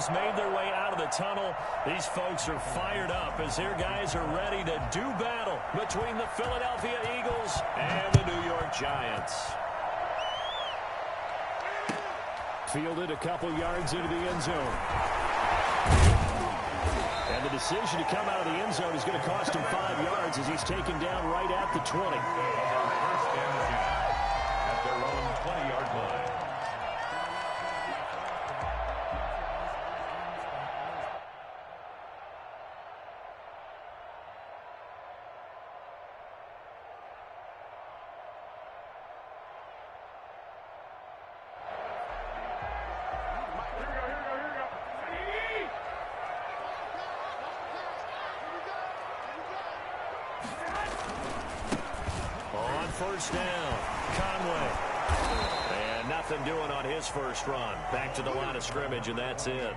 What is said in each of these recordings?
teams made their way out of the tunnel. These folks are fired up as their guys are ready to do battle between the Philadelphia Eagles and the New York Giants. Fielded a couple yards into the end zone. And the decision to come out of the end zone is going to cost him 5 yards as he's taken down right at the 20. First and 10 at their own 20-yard line. First down, Conway. And nothing doing on his first run. Back to the line of scrimmage, and that's it.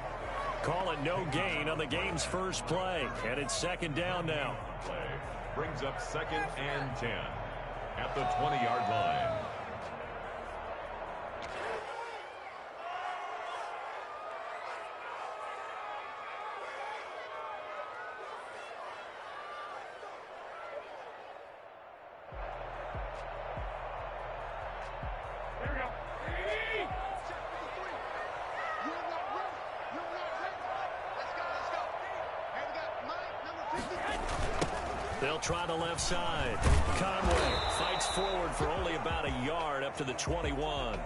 Call it no gain on the game's first play. And it's second down now. Play brings up second and 10 at the 20-yard line. They'll try the left side. Conway fights forward for only about a yard up to the 21.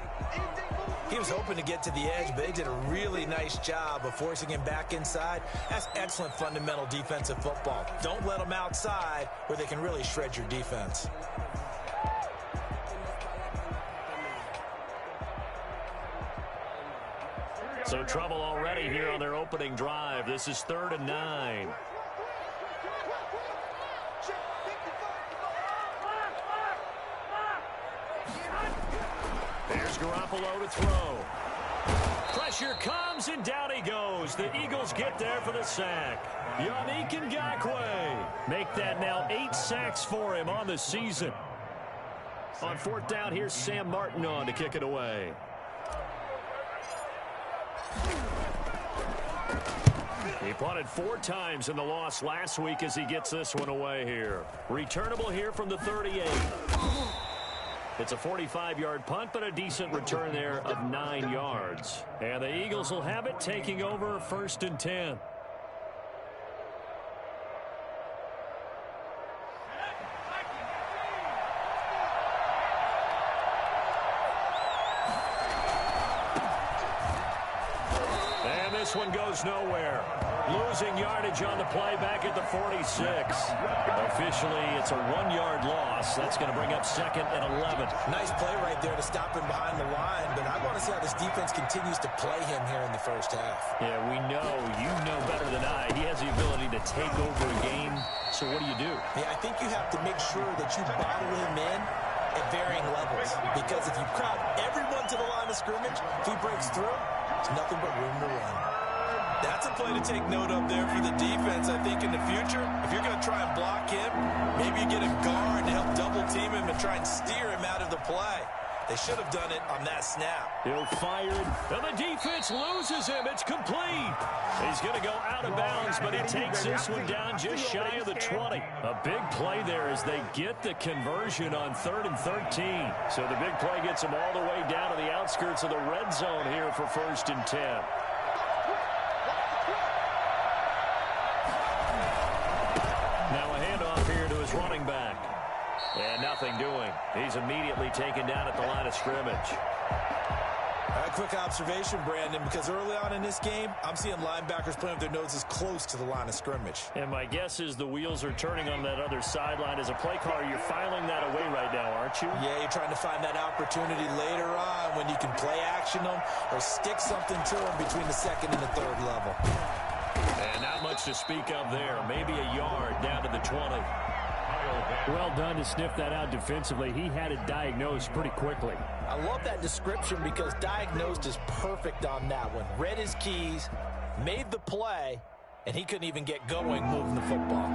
He was hoping to get to the edge, but they did a really nice job of forcing him back inside. That's excellent fundamental defensive football. Don't let them outside where they can really shred your defense. So trouble already here on their opening drive. This is 3rd and 9. There's Garoppolo to throw. Pressure comes, and down he goes. The Eagles get there for the sack. Yannick Ngakoue. Make that now 8 sacks for him on the season. On 4th down, here's Sam Martin on to kick it away. He punted 4 times in the loss last week as he gets this one away here. Returnable here from the 38. It's a 45-yard punt, but a decent return there of 9 yards. And the Eagles will have it, taking over 1st and 10. And this one goes nowhere. Losing yardage on the play back at the 46. Officially, it's a 1-yard loss. That's going to bring up 2nd and 11. Nice play right there to stop him behind the line, but I want to see how this defense continues to play him here in the first half. Yeah, we know. You know better than I. He has the ability to take over a game. So what do you do? Yeah, I think you have to make sure that you bottle him in at varying levels, because if you crowd everyone to the line of scrimmage, if he breaks through, there's nothing but room to run. That's a play to take note of there for the defense. I think in the future, if you're going to try and block him, maybe you get a guard to help double team him and try and steer him out of the play. They should have done it on that snap. He'll fire it, and the defense loses him. It's complete. He's going to go out of bounds, but he takes this one down just shy of the 20. A big play there as they get the conversion on 3rd and 13. So the big play gets them all the way down to the outskirts of the red zone here for 1st and 10. Now a handoff here to his running back. And nothing doing. He's immediately taken down at the line of scrimmage. A quick observation, Brandon, because early on in this game, I'm seeing linebackers playing with their noses close to the line of scrimmage. And my guess is the wheels are turning on that other sideline. As a play caller, you're filing that away right now, aren't you? Yeah, you're trying to find that opportunity later on when you can play action them or stick something to them between the 2nd and the 3rd level. And not much to speak of there. Maybe a yard down to the 20. Well done to sniff that out defensively. He had it diagnosed pretty quickly. I love that description because diagnosed is perfect on that one. Read his keys, made the play, and he couldn't even get going moving the football.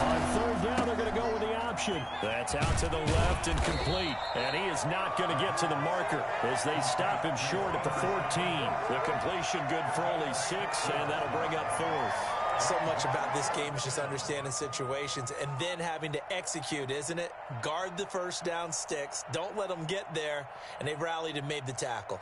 On 3rd down, they're going to go with the option. option. That's out to the left and complete. And he is not going to get to the marker as they stop him short at the 14. The completion good for only 6, and that'll bring up 4th. So much about this game is just understanding situations and then having to execute, isn't it? Guard the first down sticks. Don't let them get there. And they rallied and made the tackle.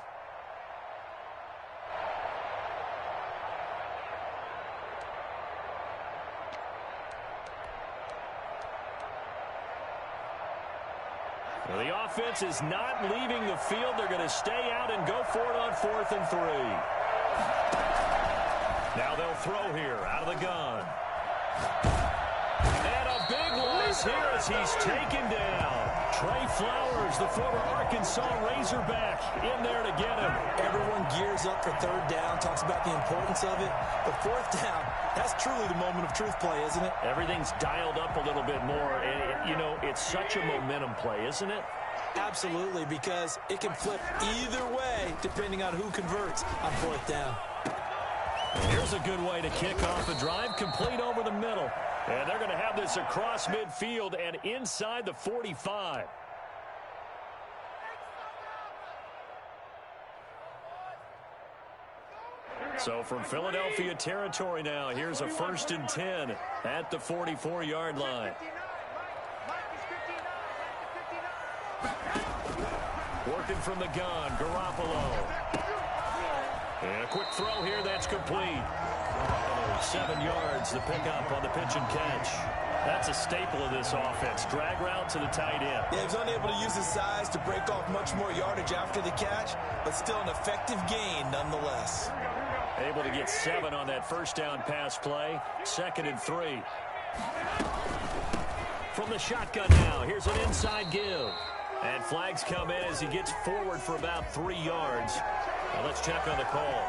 Well, the offense is not leaving the field. They're going to stay out and go for it on 4th and 3. Now they'll throw here out of the gun. And a big loss here as he's taken down. Trey Flowers, the former Arkansas Razorback, in there to get him. Everyone gears up for 3rd down, talks about the importance of it. But 4th down, that's truly the moment of truth play, isn't it? Everything's dialed up a little bit more. And, you know, it's such a momentum play, isn't it? Absolutely, because it can flip either way depending on who converts on 4th down. Here's a good way to kick off the drive, complete over the middle. And they're going to have this across midfield and inside the 45. So from Philadelphia territory now, here's a 1st and 10 at the 44-yard line. Working from the gun, Garoppolo. And a quick throw here, that's complete. 7 yards, the pickup on the pitch and catch. That's a staple of this offense. Drag route to the tight end. Yeah, he was unable to use his size to break off much more yardage after the catch, but still an effective gain nonetheless. Able to get 7 on that 1st down pass play. 2nd and 3. From the shotgun now, here's an inside give. And flags come in as he gets forward for about 3 yards. Now let's check on the call.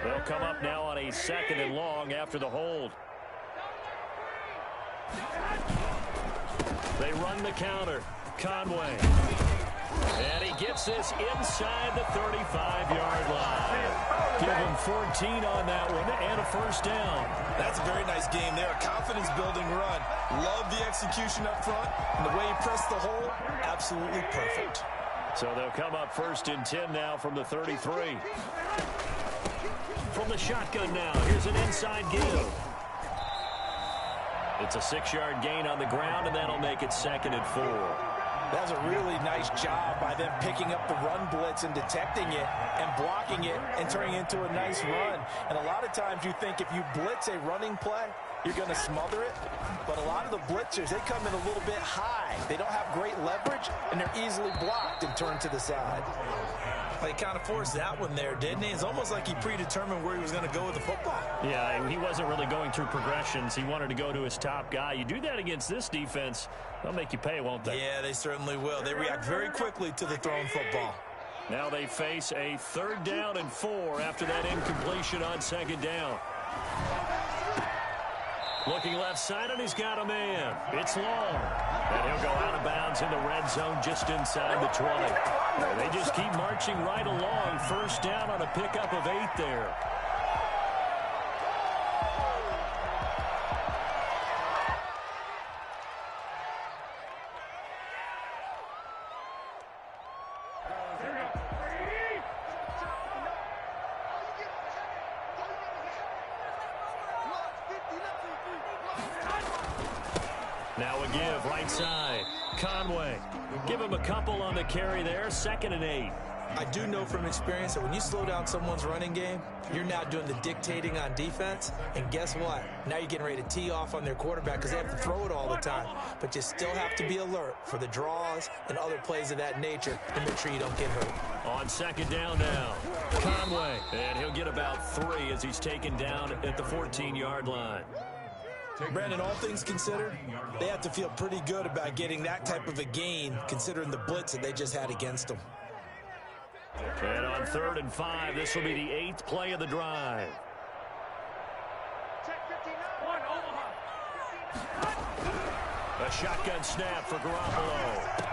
They'll come up now on a 2nd and long after the hold. They run the counter. Conway. And he gets this inside the 35-yard line. Give him 14 on that one and a 1st down. That's a very nice game there. A confidence-building run. Love the execution up front. And the way he pressed the hole, absolutely perfect. So they'll come up 1st and 10 now from the 33. From the shotgun now, here's an inside give. It's a 6-yard gain on the ground, and that'll make it 2nd and 4. That was a really nice job by them picking up the run blitz and detecting it and blocking it and turning it into a nice run. And a lot of times you think if you blitz a running play, you're going to smother it. But a lot of the blitzers, they come in a little bit high. They don't have great leverage, and they're easily blocked and turned to the side. They kind of forced that one there, didn't he? It's almost like he predetermined where he was going to go with the football. Yeah, he wasn't really going through progressions. He wanted to go to his top guy. You do that against this defense, they'll make you pay, won't they? Yeah, they certainly will. They react very quickly to the thrown football. Now they face a 3rd down and 4 after that incompletion on 2nd down. Looking left side, and he's got a man. It's long. And he'll go out of bounds in the red zone just inside the 20. And they just keep marching right along. 1st down on a pickup of 8 there. Now a give, right side. Conway. Give him a couple on the carry there. 2nd and 8. I do know from experience that when you slow down someone's running game, you're now doing the dictating on defense. And guess what? Now you're getting ready to tee off on their quarterback because they have to throw it all the time. But you still have to be alert for the draws and other plays of that nature to make sure you don't get hurt. On 2nd down now. Conway. And he'll get about 3 as he's taken down at the 14-yard line. Brandon, all things considered, they have to feel pretty good about getting that type of a gain considering the blitz that they just had against them. And on 3rd and 5, this will be the 8th play of the drive. A shotgun snap for Garoppolo.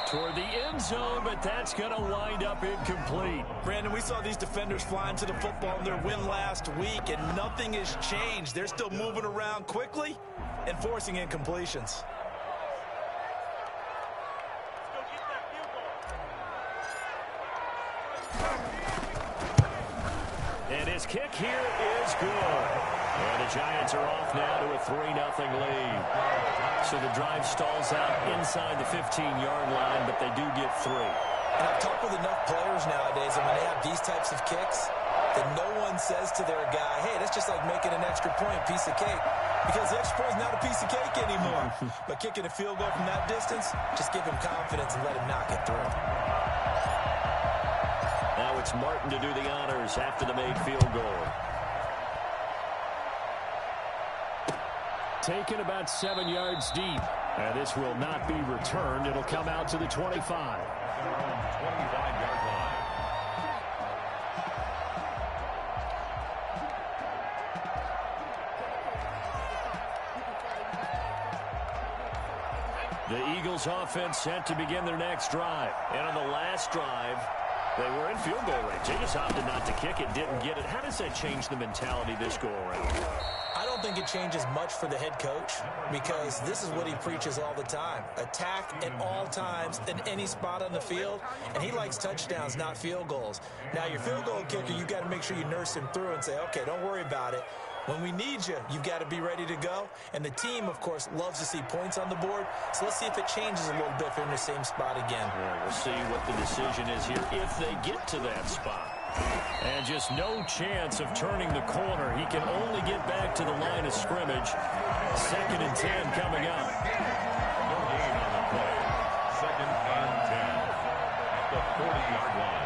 Toward the end zone, but that's going to wind up incomplete. Brandon, we saw these defenders fly into the football in their win last week, and nothing has changed. They're still moving around quickly and forcing incompletions. And his kick here is good. And the Giants are off now to a 3-0 lead. So the drive stalls out inside the 15-yard line, but they do get 3. And I've talked with enough players nowadays, and when they have these types of kicks, that no one says to their guy, hey, that's just like making an extra point, piece of cake. Because the extra point is not a piece of cake anymore. But kicking a field goal from that distance, just give him confidence and let him knock it through. Now it's Martin to do the honors after the made field goal. Taken about 7 yards deep. And this will not be returned. It'll come out to the 25. 25-yard line. The Eagles offense set to begin their next drive. And on the last drive, they were in field goal range. They just opted not to kick it, didn't get it. How does that change the mentality this go around? I don't think it changes much for the head coach because this is what he preaches all the time. Attack at all times in any spot on the field, and he likes touchdowns, not field goals. Now, your field goal kicker, you've got to make sure you nurse him through and say, okay, don't worry about it. When we need you, you've got to be ready to go. And the team, of course, loves to see points on the board. So let's see if it changes a little bit if they're in the same spot again. Yeah, we'll see what the decision is here if they get to that spot. And just no chance of turning the corner. He can only get back to the line of scrimmage. 2nd and 10 coming up. No gain on the play. 2nd and 10 at the 40-yard line.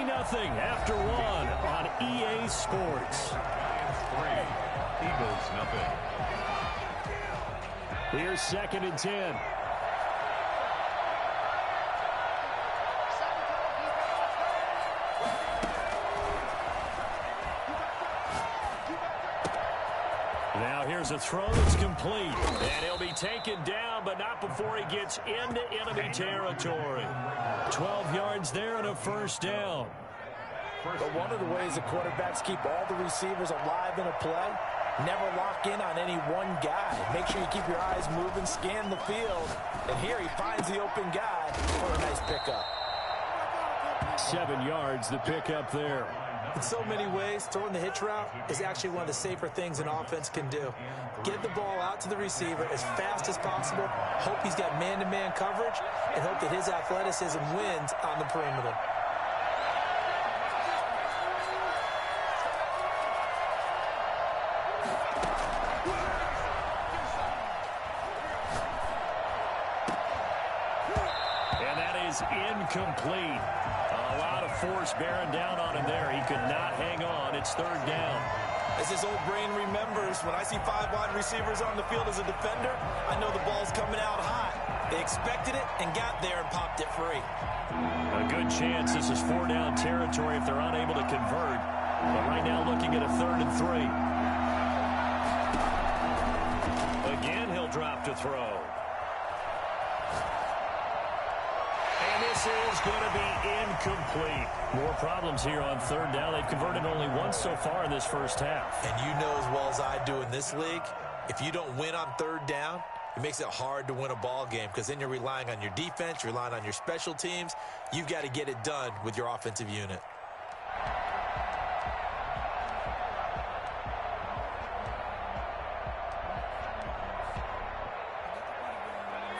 Nothing after 1 on EA Sports. Giants 3, Eagles nothing. Here's 2nd and 10. Now here's a throw that's complete. And he'll be taken down, but not before he gets into enemy territory. 12 yards there and a first down. But one of the ways the quarterbacks keep all the receivers alive in a play, never lock in on any one guy. Make sure you keep your eyes moving, scan the field. And here he finds the open guy for a nice pickup. 7 yards, the pickup there. In so many ways, throwing the hitch route is actually one of the safer things an offense can do. Get the ball out to the receiver as fast as possible, hope he's got man-to-man coverage, and hope that his athleticism wins on the perimeter. Incomplete. A lot of force bearing down on him there. He could not hang on. It's 3rd down. As his old brain remembers, when I see 5 wide receivers on the field as a defender, I know the ball's coming out hot. They expected it and got there and popped it free. A good chance this is 4-down territory if they're unable to convert. But right now looking at a 3rd and 3. Again, he'll drop to throw. This is going to be incomplete. More problems here on 3rd down. They've converted only once so far in this first half. And you know as well as I do in this league, if you don't win on 3rd down, it makes it hard to win a ball game because then you're relying on your defense, you're relying on your special teams. You've got to get it done with your offensive unit.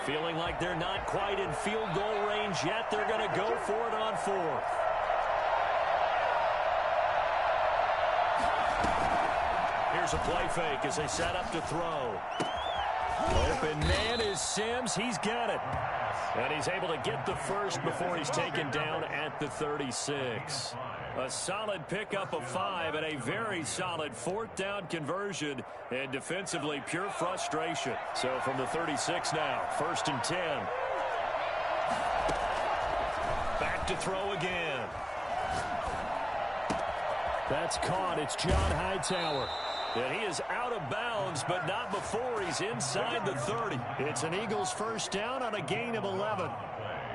Feeling like they're not quite in field goal range yet. They're going to go for it on 4th. Here's a play fake as they set up to throw. Open man is Sims. He's got it. And he's able to get the first before he's taken down at the 36. A solid pickup of 5 and a very solid 4th down conversion. And defensively, pure frustration. So from the 36 now, 1st and 10. Back to throw again. That's caught. It's John Hightower. And he is out of bounds, but not before he's inside the 30. It's an Eagles first down on a gain of 11.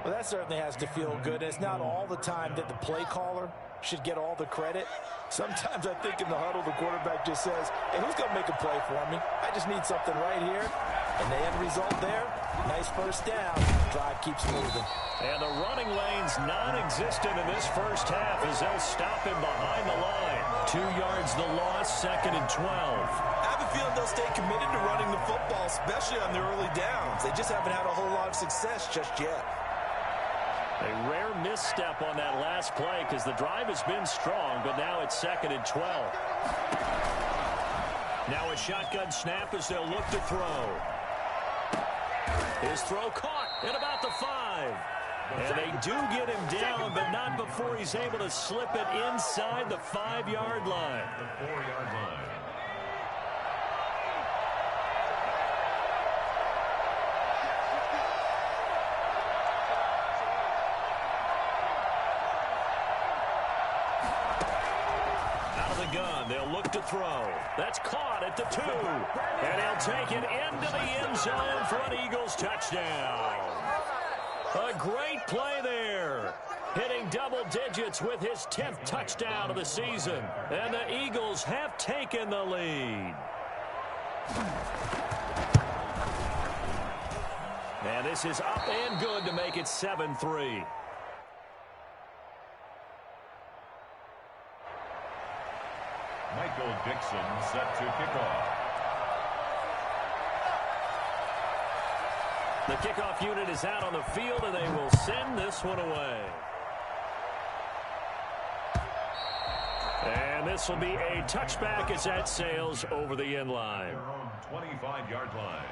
Well, that certainly has to feel good. It's not all the time that the play caller should get all the credit. Sometimes I think in the huddle, the quarterback just says, hey, who's going to make a play for me? I just need something right here. And the end result there, nice first down. Drive keeps moving. And the running lane's non-existent in this first half as they'll stop him behind the line. 2 yards the loss, 2nd and 12. I have a feeling they'll stay committed to running the football, especially on the early downs. They just haven't had a whole lot of success just yet. A rare misstep on that last play because the drive has been strong, but now it's 2nd and 12. Now a shotgun snap as they'll look to throw. His throw caught at about the 5. And they do get him down, but not before he's able to slip it inside the 5-yard line. The 4-yard line. Gun. They'll look to throw. That's caught at the 2. And he'll take it into the end zone for an Eagles touchdown. A great play there. Hitting double digits with his 10th touchdown of the season. And the Eagles have taken the lead. And this is up and good to make it 7-3. Michael Dixon set to kick off. The kickoff unit is out on the field, and they will send this one away. And this will be a touchback as that sails over the end line. 25-yard line.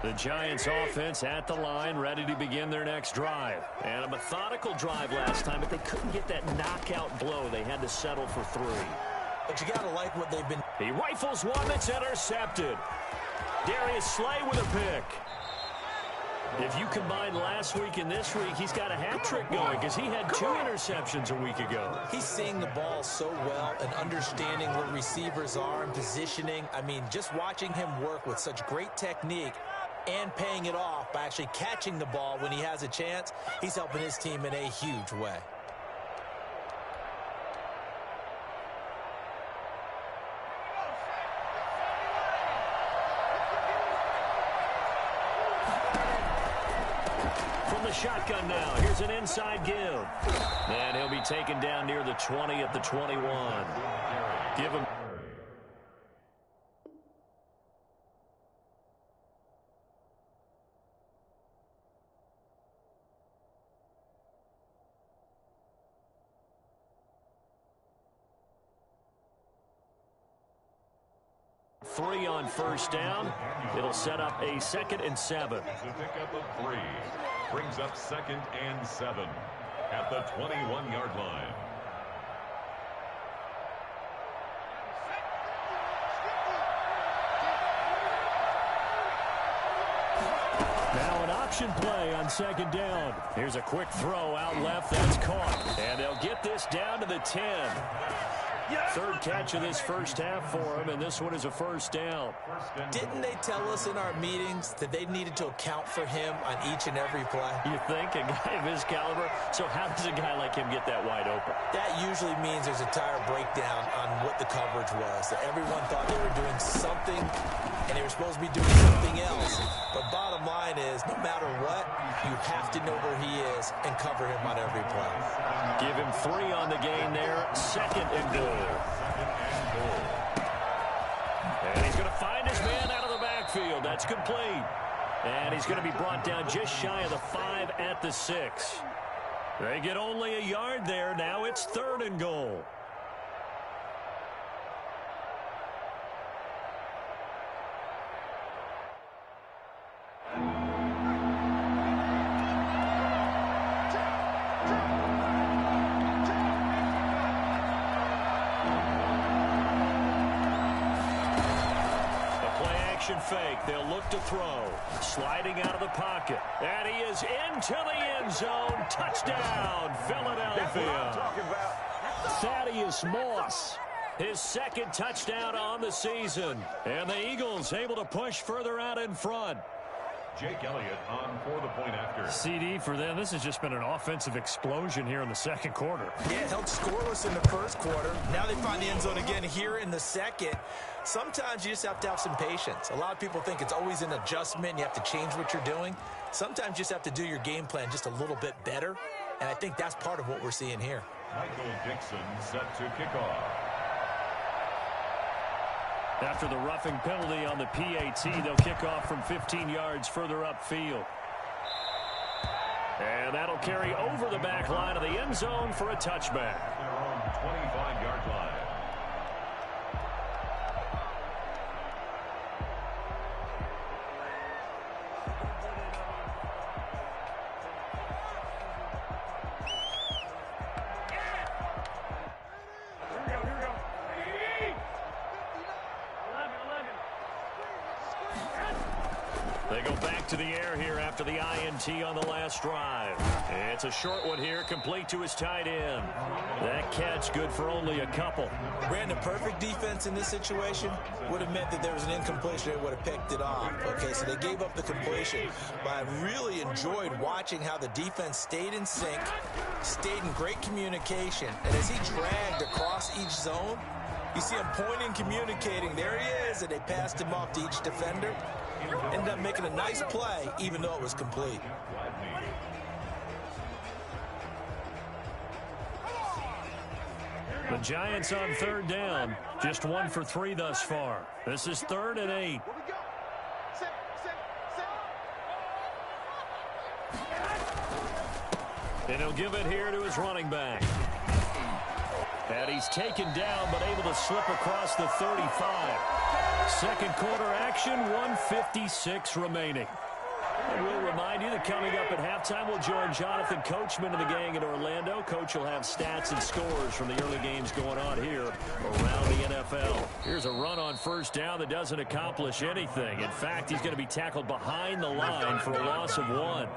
The Giants offense at the line, ready to begin their next drive. And a methodical drive last time, but they couldn't get that knockout blow. They had to settle for 3. But you got to like what they've been. He rifles one that's intercepted. Darius Slay with a pick. If you combine last week and this week, he's got a hat trick going because he had 2 interceptions a week ago. He's seeing the ball so well and understanding where receivers are and positioning. I mean, just watching him work with such great technique and paying it off by actually catching the ball when he has a chance, he's helping his team in a huge way. From the shotgun now, here's an inside give. And he'll be taken down near the 20 at the 21. Give him. Three on first down. It'll set up a 2nd and 7. The pickup of 3 brings up 2nd and 7 at the 21-yard line. Now an option play on 2nd down. Here's a quick throw out left. That's caught. And they'll get this down to the 10. 3rd catch of this first half for him, and this one is a first down. Didn't they tell us in our meetings that they needed to account for him on each and every play? You think? A guy of his caliber? So how does a guy like him get that wide open? That usually means there's a tire breakdown on what the coverage was. That everyone thought they were doing something, and they were supposed to be doing something else. But bottom line is, no matter what, you have to know where he is and cover him on every play. Give him 3 on the gain there. 2nd and goal. And he's going to find his man out of the backfield. That's complete. And he's going to be brought down just shy of the 5 at the 6. They get only a yard there. Now it's 3rd and goal. play-action fake. They'll look to throw. Sliding out of the pocket. And he is into the end zone. Touchdown, Philadelphia. Thaddeus Moss, his second touchdown on the season. And the Eagles able to push further out in front. Jake Elliott on for the point after. CD for them. This has just been an offensive explosion here in the second quarter. Yeah, held scoreless in the first quarter. Now they find the end zone again here in the second. Sometimes you just have to have some patience. A lot of people think it's always an adjustment. You have to change what you're doing. Sometimes you just have to do your game plan just a little bit better. And I think that's part of what we're seeing here. Michael Dixon set to kick off. After the roughing penalty on the PAT, they'll kick off from 15 yards further upfield. And that'll carry over the back line of the end zone for a touchback. Their own 25-yard line. They go back to the air here after the INT on the last drive. It's a short one here, complete to his tight end. That catch good for only a couple. Brandon, perfect defense in this situation would have meant that there was an incompletion. They would have picked it off. Okay, so they gave up the completion. But I really enjoyed watching how the defense stayed in sync, stayed in great communication. And as he dragged across each zone, you see him pointing, communicating. There he is, and they passed him off to each defender. Ended up making a nice play, even though it was complete. The Giants on third down. Just 1 for 3 thus far. This is 3rd and 8. And he'll give it here to his running back. And he's taken down, but able to slip across the 35. Second quarter action, 1:56 remaining. And we'll remind you that coming up at halftime, we'll join Jonathan Coachman and the gang in Orlando. Coach will have stats and scores from the early games going on here around the NFL. Here's a run on first down that doesn't accomplish anything. In fact, he's going to be tackled behind the line for a loss of 1.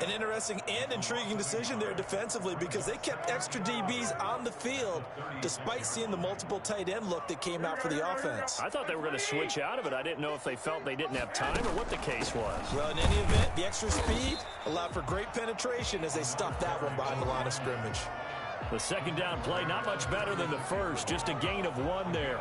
An interesting and intriguing decision there defensively because they kept extra DBs on the field despite seeing the multiple tight end look that came out for the offense. I thought they were going to switch out of it. I didn't know if they felt they didn't have time or what the case was. Well, in any event, the extra speed allowed for great penetration as they stuffed that one behind the line of scrimmage. The second down play, not much better than the first, just a gain of 1 there.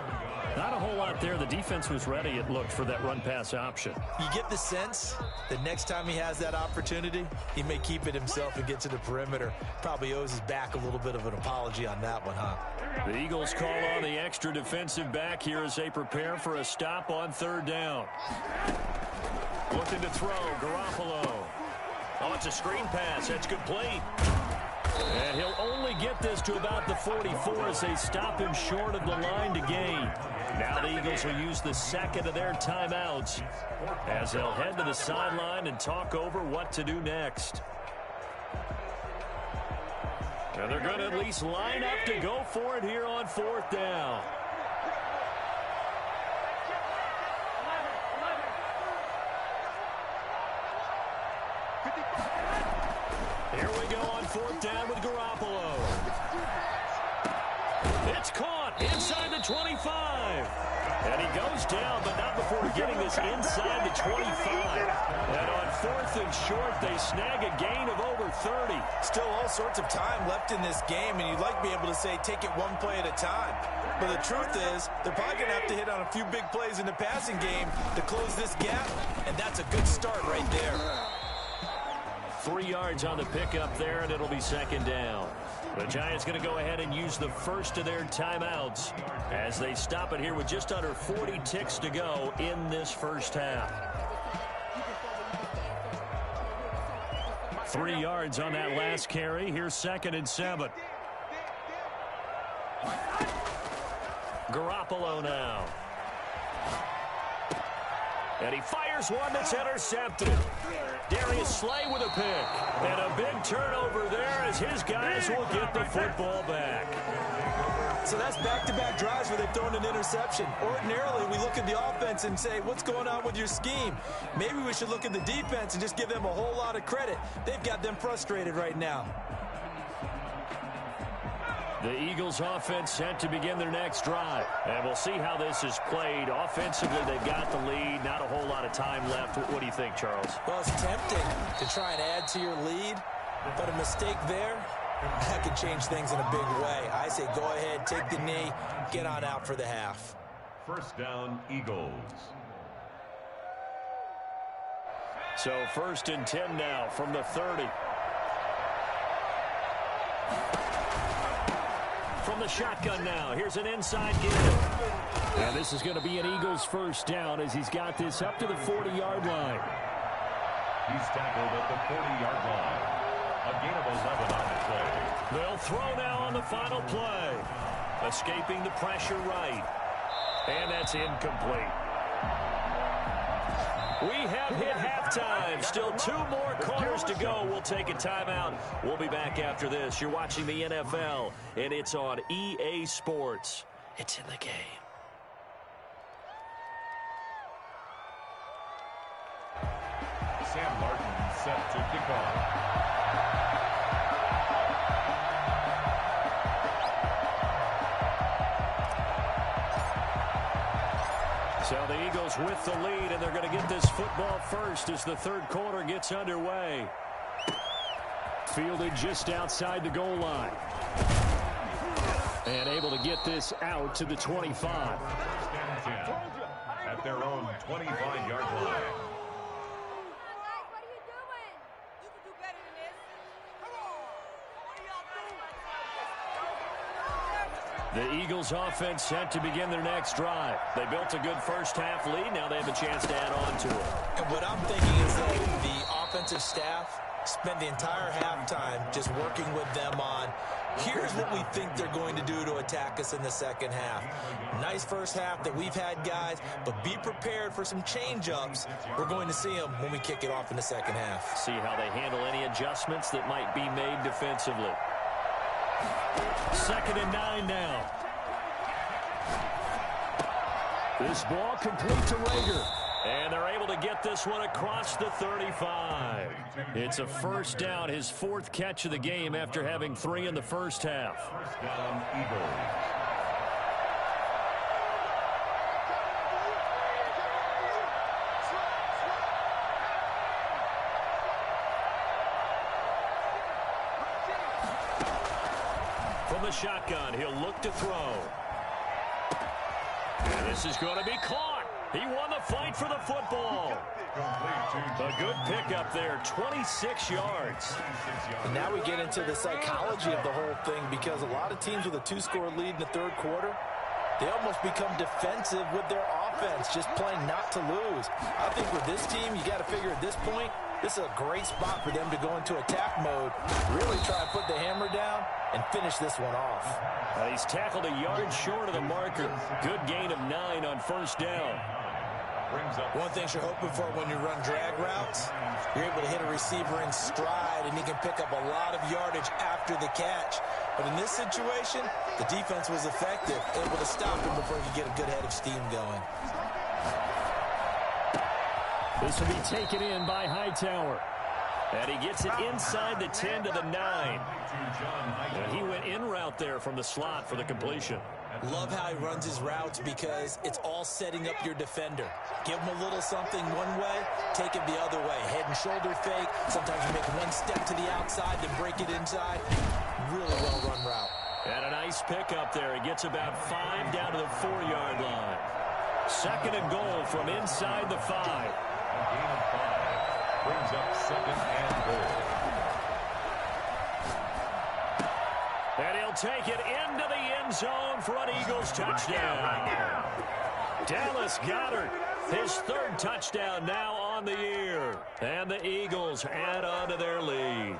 Not a whole lot there. The defense was ready, it looked, for that run-pass option. You get the sense that next time he has that opportunity, he may keep it himself and get to the perimeter. Probably owes his back a little bit of an apology on that one, huh? The Eagles call on the extra defensive back here as they prepare for a stop on third down. Looking to throw, Garoppolo. Oh, it's a screen pass. That's complete. And he'll only get this to about the 44 as they stop him short of the line to gain. Now the Eagles will use the second of their timeouts as they'll head to the sideline and talk over what to do next. And they're going to at least line up to go for it here on fourth down. Here we go on fourth down with Garoppolo. It's caught inside the 25. And he goes down, but not before getting this inside the 25. And on fourth and short, they snag a gain of over 30. Still all sorts of time left in this game, and you'd like to be able to say take it one play at a time. But the truth is, they're probably going to have to hit on a few big plays in the passing game to close this gap, and that's a good start right there. 3 yards on the pickup there, and it'll be second down. The Giants going to go ahead and use the first of their timeouts as they stop it here with just under 40 ticks to go in this first half. 3 yards on that last carry. Here's 2nd and 7. Garoppolo now. And he fires one that's intercepted. Darius Slay with a pick. And a big turnover there as his guys will get the football back. So that's back-to-back drives where they've thrown an interception. Ordinarily, we look at the offense and say, what's going on with your scheme? Maybe we should look at the defense and just give them a whole lot of credit. They've got them frustrated right now. The Eagles offense set to begin their next drive. And we'll see how this is played. Offensively, they've got the lead. Not a whole lot of time left. What do you think, Charles? Well, it's tempting to try and add to your lead, but a mistake there, that could change things in a big way. I say go ahead, take the knee, get on out for the half. First down, Eagles. So 1st and 10 now from the 30. From the shotgun now, here's an inside give. And this is going to be an Eagles first down as he's got this up to the 40-yard line. He's tackled at the 40-yard line. A gain of 11 on the play. They'll throw now on the final play. Escaping the pressure right. And that's incomplete. We have hit halftime. Still 2 more quarters to go. We'll take a timeout. We'll be back after this. You're watching the NFL, and it's on EA Sports. It's in the game. Sam Martin set to kick off. So the Eagles with the lead, and they're going to get this football first as the third quarter gets underway. Fielded just outside the goal line. And able to get this out to the 25. First and 10 at their own 25-yard line. The Eagles offense set to begin their next drive. They built a good first-half lead. Now they have a chance to add on to it. And what I'm thinking is that the offensive staff spent the entire halftime just working with them on, here's what we think they're going to do to attack us in the second half. Nice first half that we've had, guys, but be prepared for some change-ups. We're going to see them when we kick it off in the second half. See how they handle any adjustments that might be made defensively. 2nd and 9 now. This ball complete to Rager. And they're able to get this one across the 35. It's a first down, his 4th catch of the game after having 3 in the first half. First down, Eagles. From the shotgun, he'll look to throw. And this is going to be caught. He won the fight for the football. A good pickup there, 26 yards. And now we get into the psychology of the whole thing, because a lot of teams with a 2-score lead in the third quarter, they almost become defensive with their offense, just playing not to lose. I think with this team, you got to figure at this point, this is a great spot for them to go into attack mode, really try to put the hammer down and finish this one off. He's tackled a yard short of the marker. Good gain of 9 on first down. One thing you're hoping for when you run drag routes, you're able to hit a receiver in stride, and he can pick up a lot of yardage after the catch. But in this situation, the defense was effective, able to stop him before he could get a good head of steam going. This will be taken in by Hightower. And he gets it inside the 10 to the 9. And he went in route there from the slot for the completion. Love how he runs his routes, because it's all setting up your defender. Give him a little something one way, take it the other way. Head and shoulder fake. Sometimes you make one step to the outside, then break it inside. Really well-run route. And a nice pickup there. He gets about 5 down to the 4-yard line. 2nd and goal from inside the 5. A gain of 5 brings up 2nd and goal. And he'll take it into the end zone for an Eagles touchdown. Dallas Goedert, his 3rd touchdown now on the year. And the Eagles add on to their lead.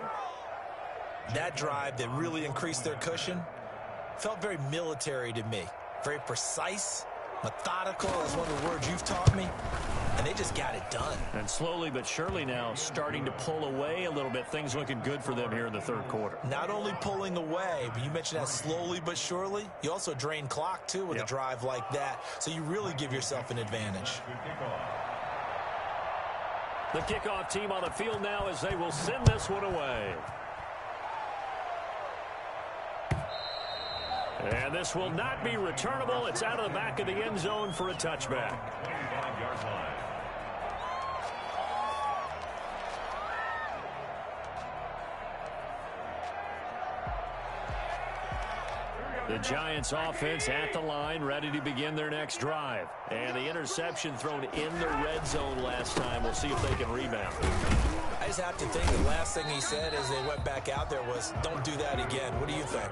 That drive that really increased their cushion felt very military to me. Very precise, methodical, is one of the words you've taught me. And they just got it done. And slowly but surely now starting to pull away a little bit. Things looking good for them here in the third quarter. Not only pulling away, but you mentioned that slowly but surely. You also drain clock, too, with a drive like that. So you really give yourself an advantage. The kickoff team on the field now as they will send this one away. And this will not be returnable. It's out of the back of the end zone for a touchback. 5-yard line. The Giants offense at the line, ready to begin their next drive. And the interception thrown in the red zone last time. We'll see if they can rebound. I just have to think the last thing he said as they went back out there was, don't do that again. What do you think?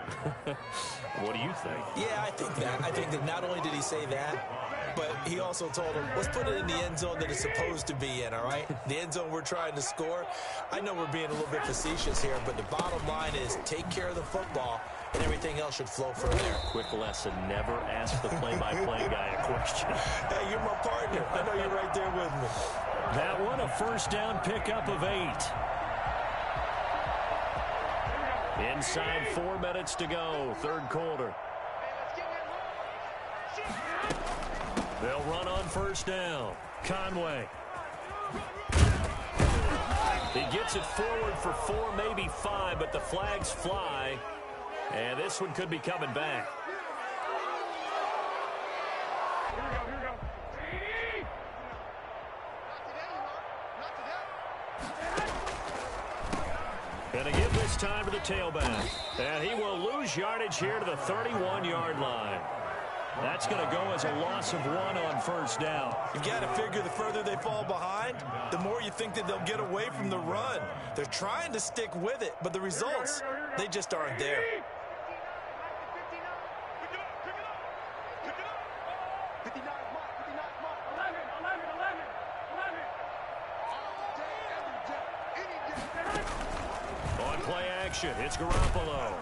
What do you think? Yeah, I think that. I think that not only did he say that, but he also told him, let's put it in the end zone that it's supposed to be in, all right? The end zone we're trying to score. I know we're being a little bit facetious here, but the bottom line is take care of the football, and everything else should flow from there. Quick lesson, never ask the play-by-play guy a question. Hey, you're my partner. I know you're right there with me. That one, a first down pickup of 8. Inside 4 minutes to go, third quarter. They'll run on first down. Conway. He gets it forward for 4, maybe 5, but the flags fly. And this one could be coming back. And again this time to the tailback. And he will lose yardage here to the 31-yard line. That's going to go as a loss of 1 on first down. You've got to figure the further they fall behind, the more you think that they'll get away from the run. They're trying to stick with it, but the results, they just aren't there. On play action, it's Garoppolo.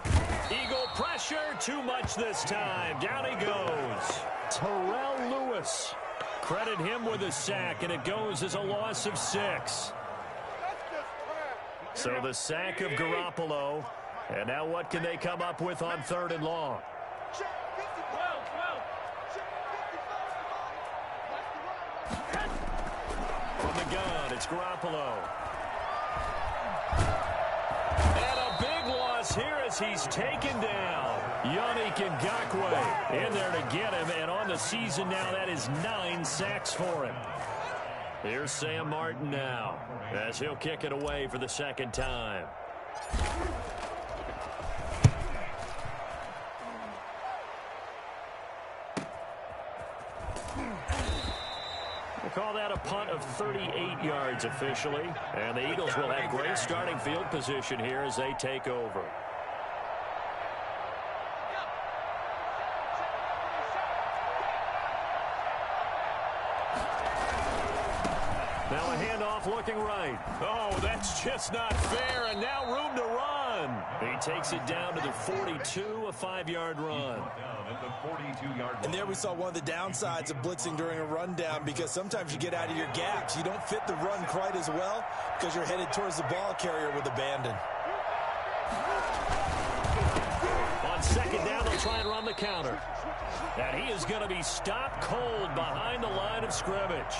Eagle pressure, too much this time. Down he goes. Terrell Lewis. Credit him with a sack, and it goes as a loss of 6. So the sack of Garoppolo. And now what can they come up with on 3rd and long? From the gun, it's Garoppolo. And a big loss here as he's taken down. Yannick Ngakoue in there to get him. And on the season now, that is 9 sacks for him. Here's Sam Martin now as he'll kick it away for the second time. We'll call that a punt of 38 yards officially. And the Eagles will have great starting field position here as they take over. Now a handoff looking right. Oh, that's just not fair, and now room to run. He takes it down to the 42, a 5-yard run. And there we saw one of the downsides of blitzing during a rundown, because sometimes you get out of your gaps. You don't fit the run quite as well because you're headed towards the ball carrier with abandon. On second down, they'll try and run the counter. And he is going to be stopped cold behind the line of scrimmage.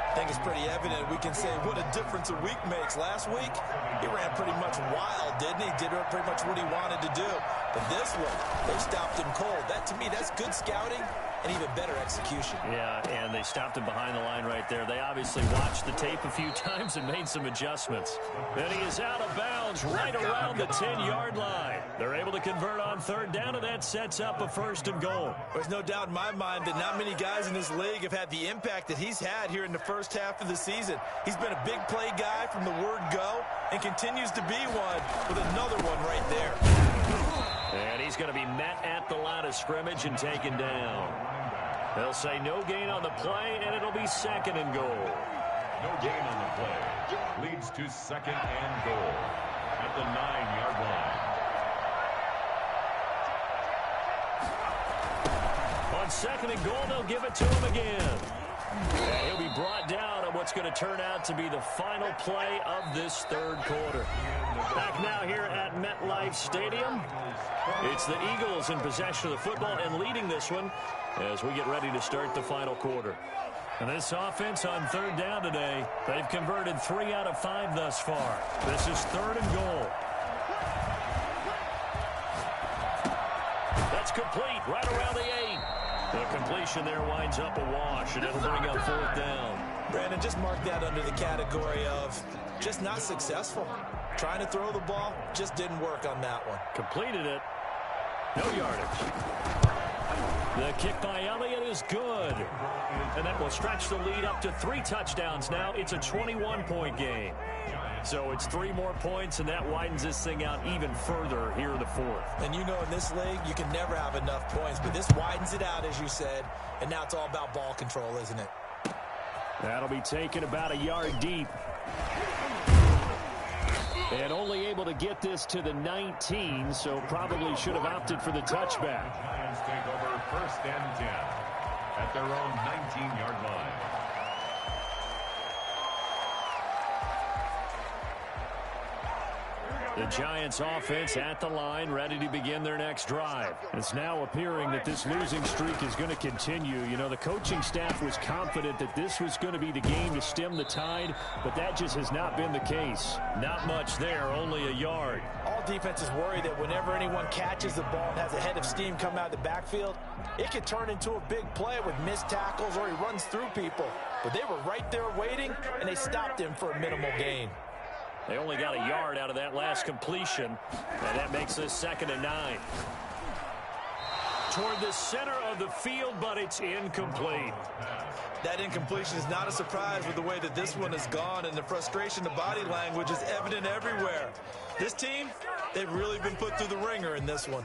I think it's pretty evident. We can say what a difference a week makes. Last week, he ran pretty much wild, didn't he? Did pretty much what he wanted to do. But this one, they stopped him cold. That, to me, that's good scouting and even better execution. Yeah, and they stopped him behind the line right there. They obviously watched the tape a few times and made some adjustments. And he is out of bounds right around the 10-yard line. They're able to convert on third down, and that sets up a 1st and goal. There's no doubt in my mind that not many guys in this league have had the impact that he's had here in the first half of the season. He's been a big play guy from the word go and continues to be one with another one right there. And he's going to be met at the line of scrimmage and taken down. They'll say no gain on the play, and it'll be 2nd and goal. No gain on the play. Leads to 2nd and goal at the 9-yard line. On 2nd and goal, they'll give it to him again. And he'll be brought down, and what's going to turn out to be the final play of this third quarter. Back now here at MetLife Stadium. It's the Eagles in possession of the football and leading this one as we get ready to start the final quarter. And this offense on third down today, they've converted 3 out of 5 thus far. This is 3rd and goal. That's complete right around the 8. The completion there winds up a wash, and it'll bring up 4th down. Brandon, just mark that under the category of just not successful. Trying to throw the ball, just didn't work on that one. Completed it. No yardage. The kick by Elliott is good. And that will stretch the lead up to 3 touchdowns now. It's a 21-point game. So it's 3 more points, and that widens this thing out even further here in the 4th. And you know in this league, you can never have enough points, but this widens it out, as you said, and now it's all about ball control, isn't it? That'll be taken about a yard deep. And only able to get this to the 19, so probably should have opted for the touchback. Giants take over 1st and 10 at their own 19-yard line. The Giants offense at the line, ready to begin their next drive. It's now appearing that this losing streak is going to continue. You know, the coaching staff was confident that this was going to be the game to stem the tide, but that just has not been the case. Not much there, only a yard. All defenses worry that whenever anyone catches the ball and has a head of steam come out of the backfield, it could turn into a big play with missed tackles or he runs through people. But they were right there waiting, and they stopped him for a minimal gain. They only got a yard out of that last completion, and that makes this 2nd and 9. Toward the center of the field, but it's incomplete. That incompletion is not a surprise with the way that this one has gone, and the frustration, the body language is evident everywhere. This team, they've really been put through the ringer in this one.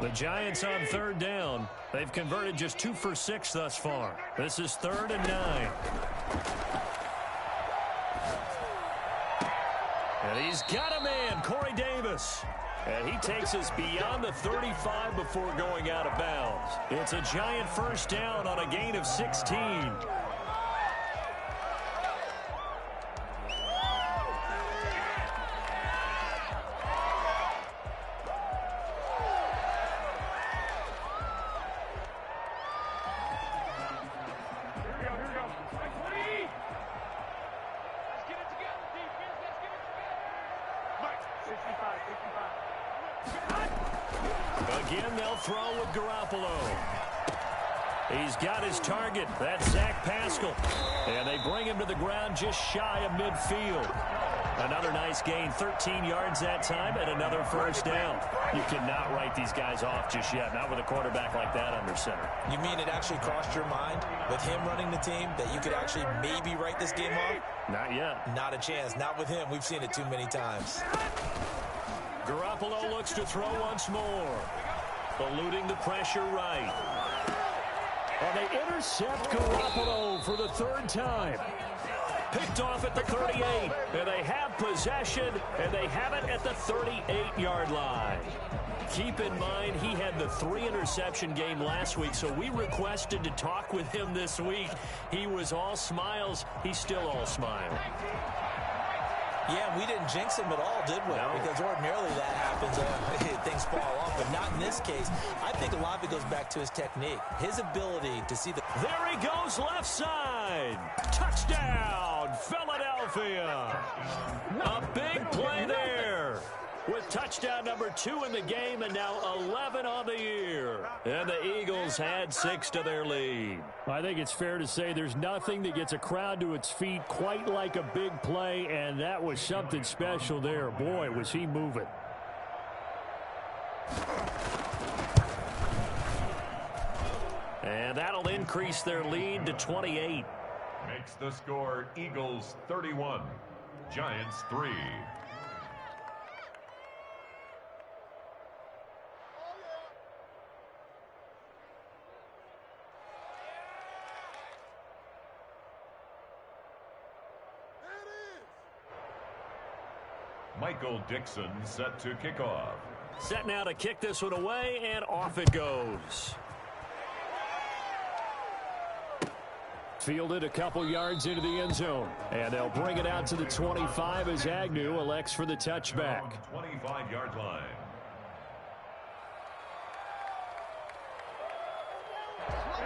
The Giants on 3rd down. They've converted just 2 for 6 thus far. This is 3rd and 9. And he's got a man, Corey Davis. And he takes us beyond the 35 before going out of bounds. It's a Giant 1st down on a gain of 16. Again, they'll throw with Garoppolo. He's got his target. That's Zach Pascal. And they bring him to the ground just shy of midfield. Another nice gain, 13 yards that time, and another 1st down. You cannot write these guys off just yet, not with a quarterback like that under center. You mean it actually crossed your mind with him running the team that you could actually maybe write this game off? Not yet. Not a chance. Not with him. We've seen it too many times. Garoppolo looks to throw once more. Eluding the pressure right. And they intercept Garoppolo for the 3rd time. Picked off at the 38. And they have possession, and they have it at the 38-yard line. Keep in mind, he had the 3-interception game last week, so we requested to talk with him this week. He was all smiles. He's still all smile. Yeah, we didn't jinx him at all, did we? No. Because ordinarily that happens. Things fall off, but not in this case. I think a lot of it goes back to his technique. His ability to see the... There he goes, left side. Touchdown, Philadelphia. A big play there. With touchdown number 2 in the game and now 11 on the year. And the Eagles add 6 to their lead. I think it's fair to say there's nothing that gets a crowd to its feet quite like a big play, and that was something special there. Boy, was he moving. And that'll increase their lead to 28. Makes the score Eagles 31, Giants 3. Michael Dixon set to kick off. Set now to kick this one away, and off it goes. Fielded a couple yards into the end zone. And they'll bring it out to the 25 as Agnew elects for the touchback. 25-yard line.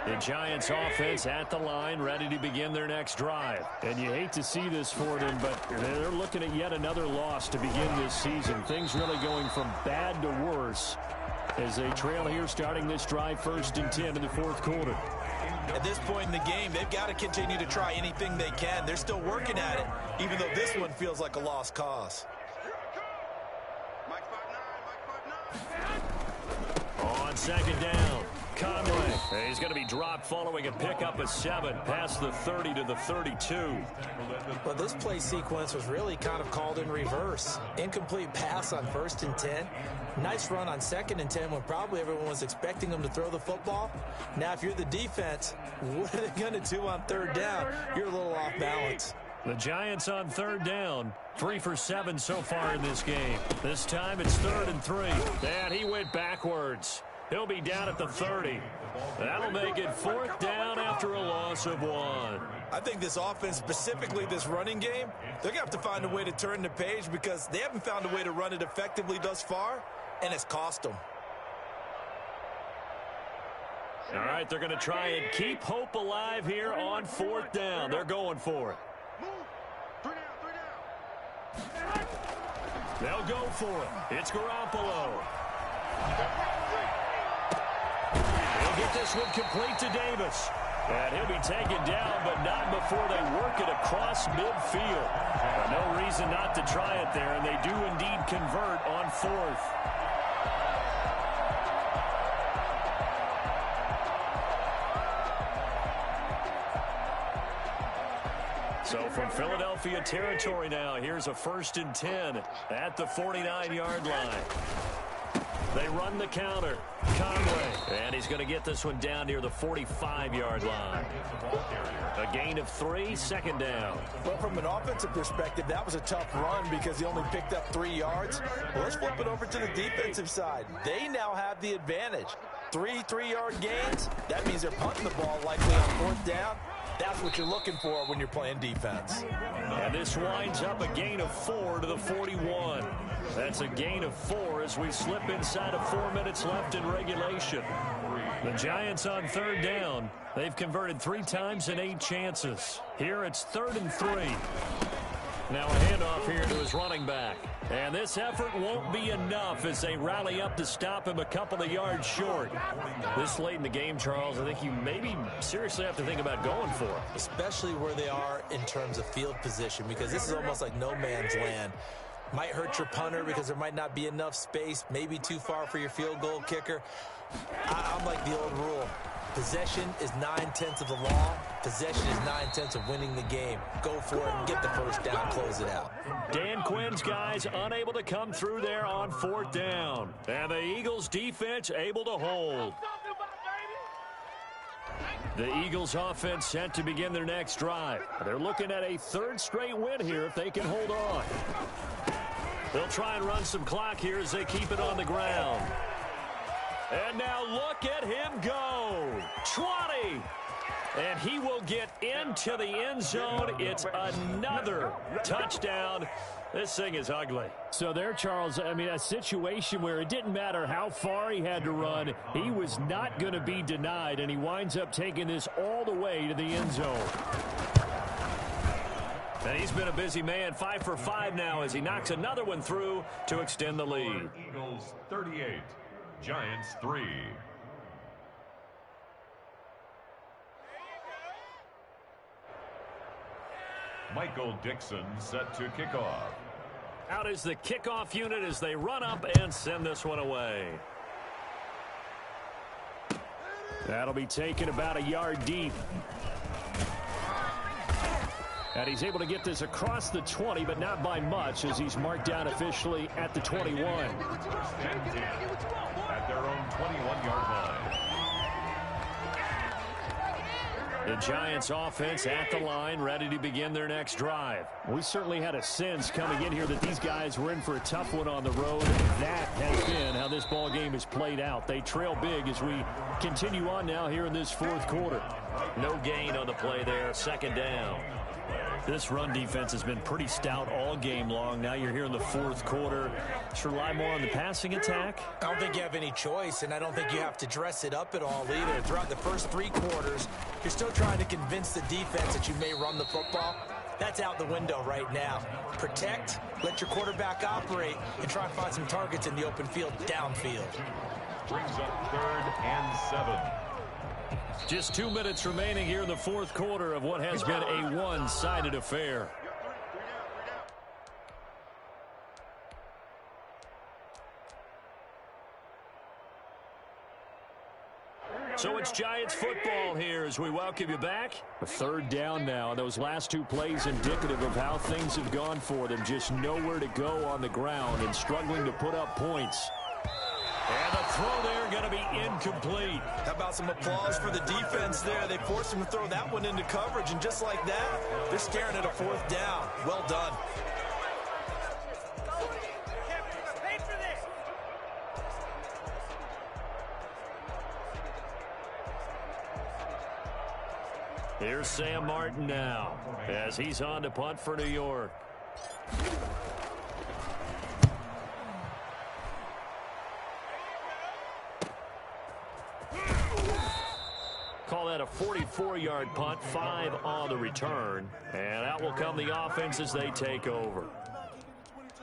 The Giants offense at the line, ready to begin their next drive. And you hate to see this for them, but they're looking at yet another loss to begin this season. Things really going from bad to worse as they trail here starting this drive 1st and 10 in the 4th quarter. At this point in the game, they've got to continue to try anything they can. They're still working at it, even though this one feels like a lost cause. On 2nd down, Conway. He's going to be dropped following a pickup of 7 past the 30 to the 32. Well, this play sequence was really kind of called in reverse. Incomplete pass on 1st and 10. Nice run on 2nd and 10 when probably everyone was expecting them to throw the football. Now, if you're the defense, what are they going to do on 3rd down? You're a little off balance. The Giants on 3rd down. 3 for 7 so far in this game. This time it's 3rd and 3. And he went backwards. He'll be down at the 30. That'll make it 4th down after a loss of 1. I think this offense, specifically this running game, they're going to have to find a way to turn the page because they haven't found a way to run it effectively thus far, and it's cost them. All right, they're going to try and keep hope alive here on 4th down. They're going for it. They'll go for it. It's Garoppolo. He'll get this one complete to Davis. And he'll be taken down, but not before they work it across midfield. No reason not to try it there, and they do indeed convert on 4th. So from Philadelphia territory now, here's a 1st and 10 at the 49-yard line. They run the counter. Conway. And he's going to get this one down near the 45-yard line. A gain of 3, 2nd down. Well, from an offensive perspective, that was a tough run because he only picked up 3 yards. Well, let's flip it over to the defensive side. They now have the advantage. 3 3-yard gains. That means they're punting the ball likely on 4th down. That's what you're looking for when you're playing defense. And this winds up a gain of 4 to the 41. That's a gain of 4 as we slip inside of 4 minutes left in regulation. The Giants on 3rd down. They've converted 3 times in 8 chances. Here it's 3rd and 3. Now a handoff here to his running back. And this effort won't be enough as they rally up to stop him a couple of yards short. This late in the game, Charles, I think you maybe seriously have to think about going for it. Especially where they are in terms of field position, because this is almost like no man's land. Might hurt your punter because there might not be enough space, maybe too far for your field goal kicker. I'm like the old rule. Possession is 9/10 of the law. Possession is 9/10 of winning the game. Go for it and get the 1st down, close it out. Dan Quinn's guys unable to come through there on 4th down. And the Eagles defense able to hold. The Eagles offense set to begin their next drive. They're looking at a 3rd straight win here if they can hold on. They'll try and run some clock here as they keep it on the ground. And now look at him go. 20. And he will get into the end zone. It's another touchdown. This thing is ugly. So there, Charles, I mean, a situation where it didn't matter how far he had to run. He was not going to be denied, and he winds up taking this all the way to the end zone. And he's been a busy man. 5 for 5 now as he knocks another one through to extend the lead. Eagles 38, Giants 3. Michael Dixon set to kick off. Out is the kickoff unit as they run up and send this one away. That'll be taken about a yard deep. And he's able to get this across the 20, but not by much as he's marked down officially at the 21. At their own 21-yard line. The Giants offense at the line, ready to begin their next drive. We certainly had a sense coming in here that these guys were in for a tough one on the road. That has been how this ball game is played out. They trail big as we continue on now here in this fourth quarter. No gain on the play there, second down. This run defense has been pretty stout all game long. Now you're here in the fourth quarter. Should rely more on the passing attack? I don't think you have any choice, and I don't think you have to dress it up at all either. Throughout the first 3 quarters, you're still trying to convince the defense that you may run the football. That's out the window right now. Protect, let your quarterback operate, and try and find some targets in the open field downfield. Brings up 3rd and 7. Just 2 minutes remaining here in the fourth quarter of what has been a one-sided affair. So it's Giants football here as we welcome you back. A third down now. Those last 2 plays indicative of how things have gone for them. Just nowhere to go on the ground and struggling to put up points. And the throw there going to be incomplete. How about some applause for the defense there? They forced him to throw that one into coverage, and just like that, they're staring at a 4th down. Well done. Here's Sam Martin now as he's on to punt for New York. Call that a 44-yard punt, 5 on the return. And out will come the offense as they take over.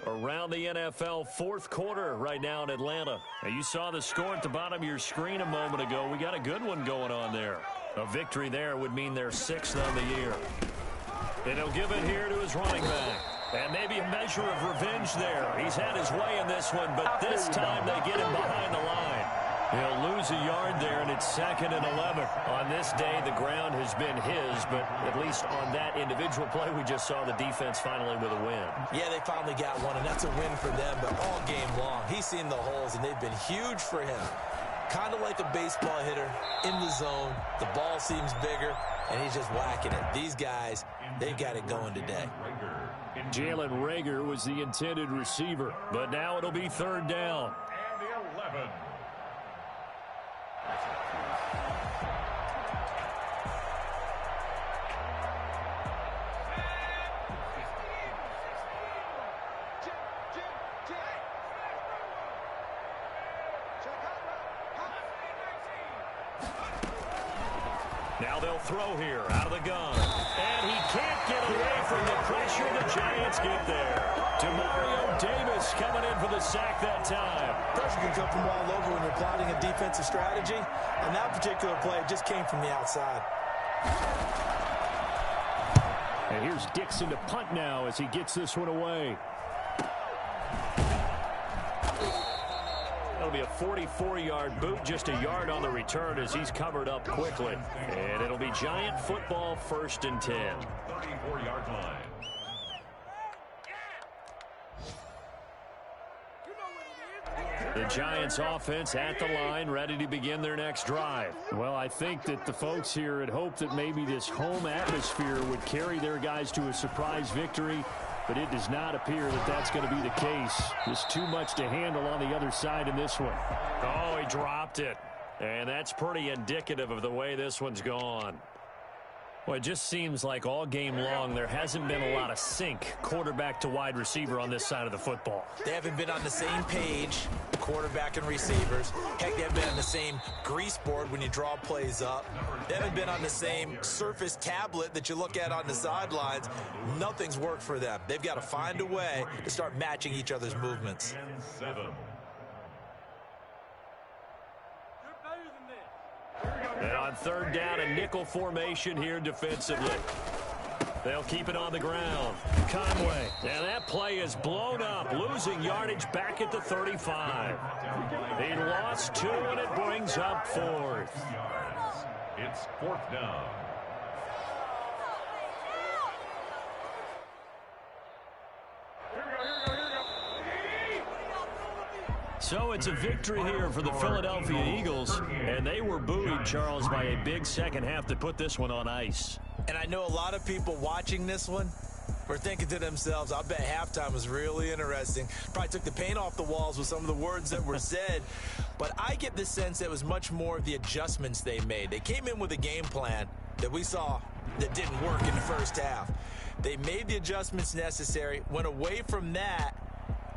Around the NFL, fourth quarter right now in Atlanta. Now you saw the score at the bottom of your screen a moment ago. We got a good one going on there. A victory there would mean they're 6th on the year. And he'll give it here to his running back. And maybe a measure of revenge there. He's had his way in this one, but this time they get him behind the line. He'll lose a yard there, and it's 2nd and 11. On this day, the ground has been his, but at least on that individual play, we just saw the defense finally with a win. Yeah, they finally got one, and that's a win for them, but all game long, he's seen the holes, and they've been huge for him. Kind of like a baseball hitter in the zone. The ball seems bigger, and he's just whacking it. These guys, they've got it going today. Jalen Reagor was the intended receiver, but now it'll be 3rd down. And the 11. Now they'll throw here out of the gun. And he can't get away from the pressure the Giants get there. Demario Davis coming in for the sack that time. Pressure can come from all over when you're plotting a defensive strategy. And that particular play just came from the outside. And here's Dixon to punt now as he gets this one away. That'll be a 44-yard boot, just a yard on the return as he's covered up quickly. And it'll be Giant football, 1st and 10. 34-yard line. The Giants offense at the line, ready to begin their next drive. Well, I think that the folks here had hoped that maybe this home atmosphere would carry their guys to a surprise victory, but it does not appear that that's going to be the case. Just too much to handle on the other side in this one. Oh, he dropped it. And that's pretty indicative of the way this one's gone. Well, it just seems like all game long there hasn't been a lot of sync quarterback to wide receiver on this side of the football. They haven't been on the same page, quarterback and receivers. Heck, they haven't been on the same grease board when you draw plays up. They haven't been on the same surface tablet that you look at on the sidelines. Nothing's worked for them. They've got to find a way to start matching each other's movements. 7. And on 3rd down, a nickel formation here defensively. They'll keep it on the ground. Conway. And that play is blown up, losing yardage back at the 35. He lost 2, and it brings up 4th. It's 4th down. So it's a victory here for the Philadelphia Eagles, and they were buoyed, Charles, by a big second half to put this one on ice. And I know a lot of people watching this one were thinking to themselves, I bet halftime was really interesting. Probably took the paint off the walls with some of the words that were said. But I get the sense that it was much more of the adjustments they made. They came in with a game plan that we saw that didn't work in the first half. They made the adjustments necessary, went away from that,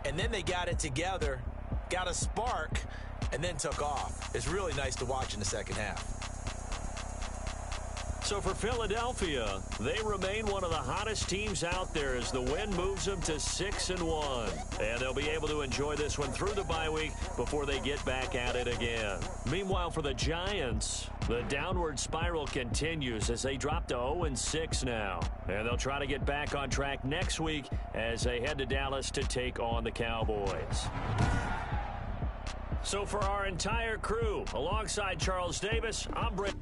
and then they got it together, got a spark, and then took off. It's really nice to watch in the second half. So for Philadelphia, they remain one of the hottest teams out there as the win moves them to 6-1. And they'll be able to enjoy this one through the bye week before they get back at it again. Meanwhile, for the Giants, the downward spiral continues as they drop to 0-6 now. And they'll try to get back on track next week as they head to Dallas to take on the Cowboys. So for our entire crew, alongside Charles Davis, I'm Brent.